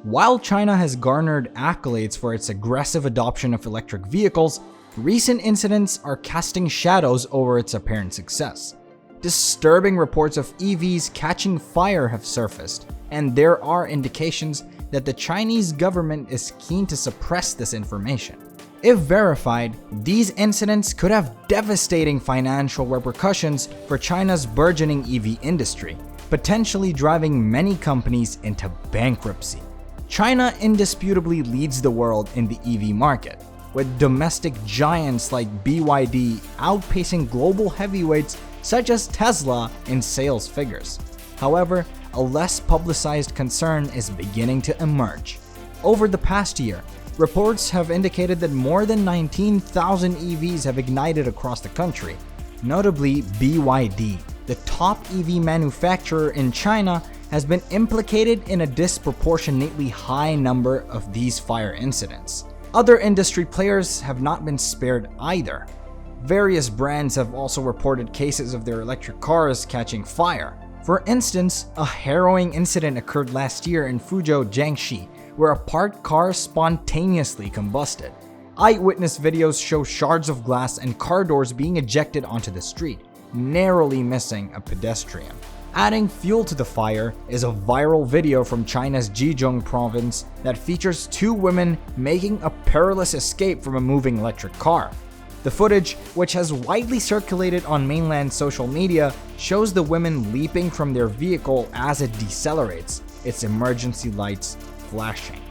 While China has garnered accolades for its aggressive adoption of electric vehicles, recent incidents are casting shadows over its apparent success. Disturbing reports of EVs catching fire have surfaced, and there are indications that the Chinese government is keen to suppress this information. If verified, these incidents could have devastating financial repercussions for China's burgeoning EV industry, potentially driving many companies into bankruptcy. China indisputably leads the world in the EV market, with domestic giants like BYD outpacing global heavyweights such as Tesla in sales figures. However, a less publicized concern is beginning to emerge. Over the past year, reports have indicated that more than 19,000 EVs have ignited across the country. Notably, BYD, the top EV manufacturer in China, has been implicated in a disproportionately high number of these fire incidents. Other industry players have not been spared either. Various brands have also reported cases of their electric cars catching fire. For instance, a harrowing incident occurred last year in Fuzhou, Jiangxi, where a parked car spontaneously combusted. Eyewitness videos show shards of glass and car doors being ejected onto the street, narrowly missing a pedestrian. Adding fuel to the fire is a viral video from China's Zhejiang province that features two women making a perilous escape from a moving electric car. The footage, which has widely circulated on mainland social media, shows the women leaping from their vehicle as it decelerates, its emergency lights flashing.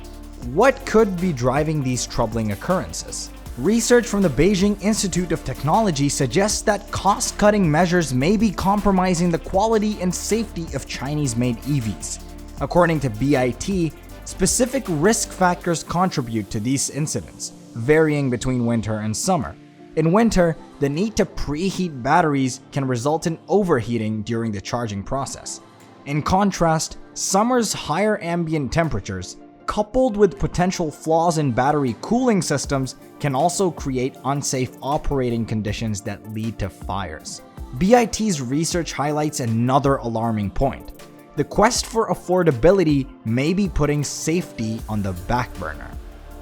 What could be driving these troubling occurrences? Research from the Beijing Institute of Technology suggests that cost-cutting measures may be compromising the quality and safety of Chinese-made EVs. According to BIT, specific risk factors contribute to these incidents, varying between winter and summer. In winter, the need to preheat batteries can result in overheating during the charging process. In contrast, summer's higher ambient temperatures, coupled with potential flaws in battery cooling systems, can also create unsafe operating conditions that lead to fires. BIT's research highlights another alarming point. The quest for affordability may be putting safety on the back burner.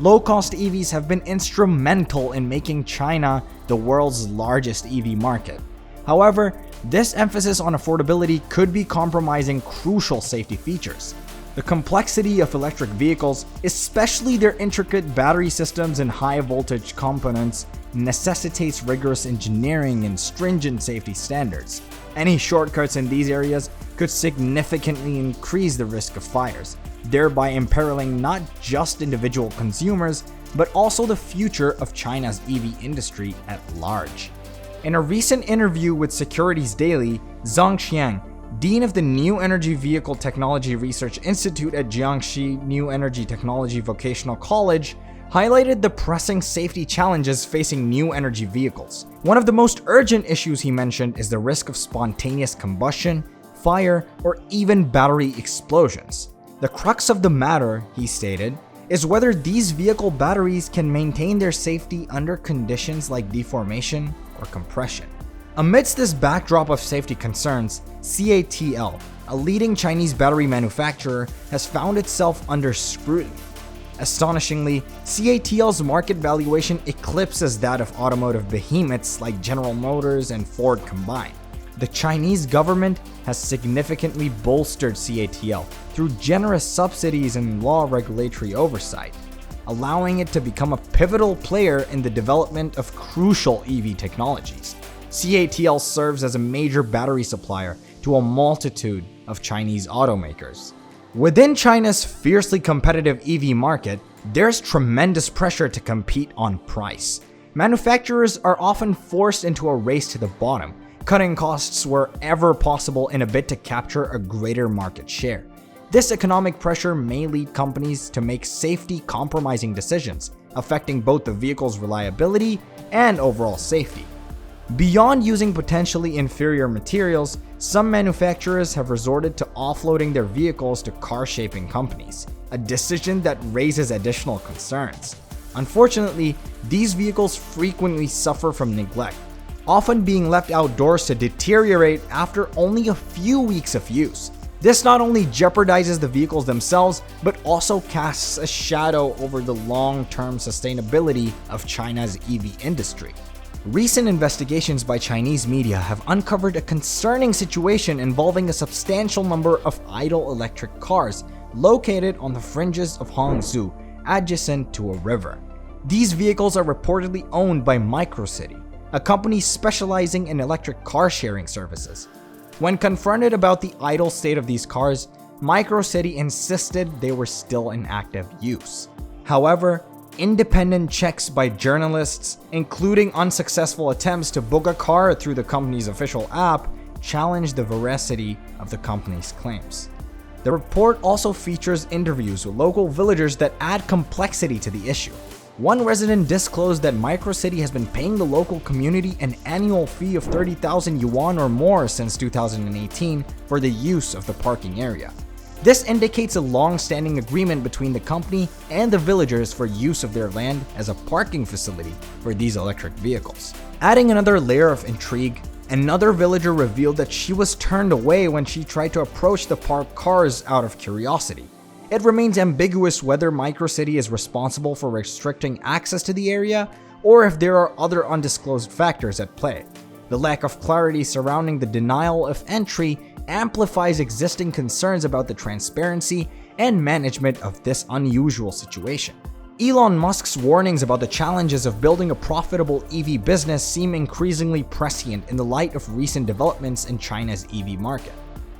Low-cost EVs have been instrumental in making China the world's largest EV market. However, this emphasis on affordability could be compromising crucial safety features. The complexity of electric vehicles, especially their intricate battery systems and high-voltage components, necessitates rigorous engineering and stringent safety standards. Any shortcuts in these areas could significantly increase the risk of fires, thereby imperiling not just individual consumers, but also the future of China's EV industry at large. In a recent interview with Securities Daily, Zhang Xiang, Dean of the New Energy Vehicle Technology Research Institute at Jiangxi New Energy Technology Vocational College, highlighted the pressing safety challenges facing new energy vehicles. One of the most urgent issues he mentioned is the risk of spontaneous combustion, fire, or even battery explosions. The crux of the matter, he stated, is whether these vehicle batteries can maintain their safety under conditions like deformation or compression. Amidst this backdrop of safety concerns, CATL, a leading Chinese battery manufacturer, has found itself under scrutiny. Astonishingly, CATL's market valuation eclipses that of automotive behemoths like General Motors and Ford combined. The Chinese government has significantly bolstered CATL through generous subsidies and law regulatory oversight, allowing it to become a pivotal player in the development of crucial EV technologies. CATL serves as a major battery supplier to a multitude of Chinese automakers. Within China's fiercely competitive EV market, there's tremendous pressure to compete on price. Manufacturers are often forced into a race to the bottom, cutting costs wherever possible in a bid to capture a greater market share. This economic pressure may lead companies to make safety-compromising decisions, affecting both the vehicle's reliability and overall safety. Beyond using potentially inferior materials, some manufacturers have resorted to offloading their vehicles to car-shaping companies, a decision that raises additional concerns. Unfortunately, these vehicles frequently suffer from neglect, often being left outdoors to deteriorate after only a few weeks of use. This not only jeopardizes the vehicles themselves, but also casts a shadow over the long-term sustainability of China's EV industry. Recent investigations by Chinese media have uncovered a concerning situation involving a substantial number of idle electric cars located on the fringes of Hangzhou, adjacent to a river. These vehicles are reportedly owned by Microcity, a company specializing in electric car sharing services. When confronted about the idle state of these cars, Microcity insisted they were still in active use. However, independent checks by journalists, including unsuccessful attempts to book a car through the company's official app, challenged the veracity of the company's claims. The report also features interviews with local villagers that add complexity to the issue. One resident disclosed that Microcity has been paying the local community an annual fee of 30,000 yuan or more since 2018 for the use of the parking area. This indicates a long-standing agreement between the company and the villagers for use of their land as a parking facility for these electric vehicles. Adding another layer of intrigue, another villager revealed that she was turned away when she tried to approach the parked cars out of curiosity. It remains ambiguous whether Microcity is responsible for restricting access to the area or if there are other undisclosed factors at play. The lack of clarity surrounding the denial of entry amplifies existing concerns about the transparency and management of this unusual situation. Elon Musk's warnings about the challenges of building a profitable EV business seem increasingly prescient in the light of recent developments in China's EV market.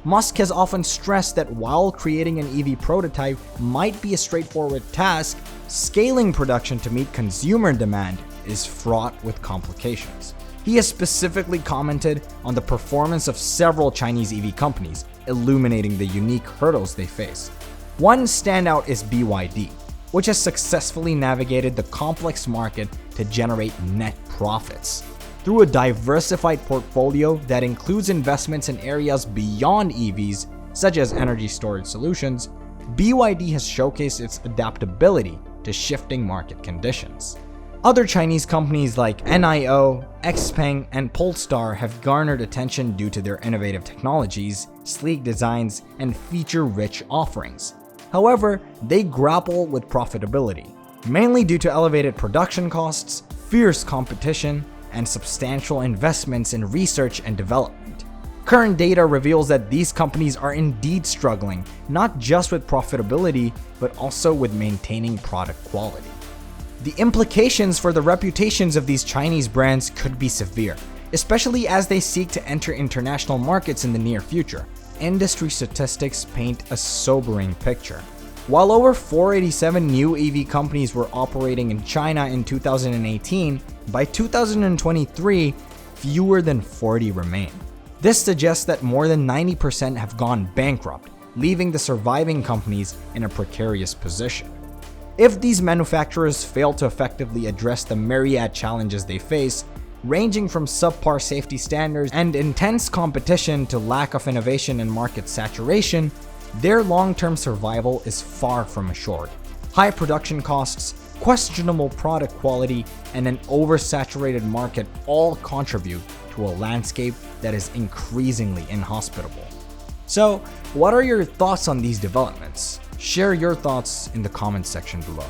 Musk has often stressed that while creating an EV prototype might be a straightforward task, scaling production to meet consumer demand is fraught with complications. He has specifically commented on the performance of several Chinese EV companies, illuminating the unique hurdles they face. One standout is BYD, which has successfully navigated the complex market to generate net profits. Through a diversified portfolio that includes investments in areas beyond EVs, such as energy storage solutions, BYD has showcased its adaptability to shifting market conditions. Other Chinese companies like NIO, Xpeng, and Polestar have garnered attention due to their innovative technologies, sleek designs, and feature-rich offerings. However, they grapple with profitability, mainly due to elevated production costs, fierce competition, and substantial investments in research and development. Current data reveals that these companies are indeed struggling, not just with profitability, but also with maintaining product quality. The implications for the reputations of these Chinese brands could be severe, especially as they seek to enter international markets in the near future. Industry statistics paint a sobering picture. While over 487 new EV companies were operating in China in 2018, by 2023, fewer than 40 remain. This suggests that more than 90% have gone bankrupt, leaving the surviving companies in a precarious position. If these manufacturers fail to effectively address the myriad challenges they face, ranging from subpar safety standards and intense competition to lack of innovation and market saturation, their long-term survival is far from assured. High production costs, questionable product quality, and an oversaturated market all contribute to a landscape that is increasingly inhospitable. So, what are your thoughts on these developments? Share your thoughts in the comments section below.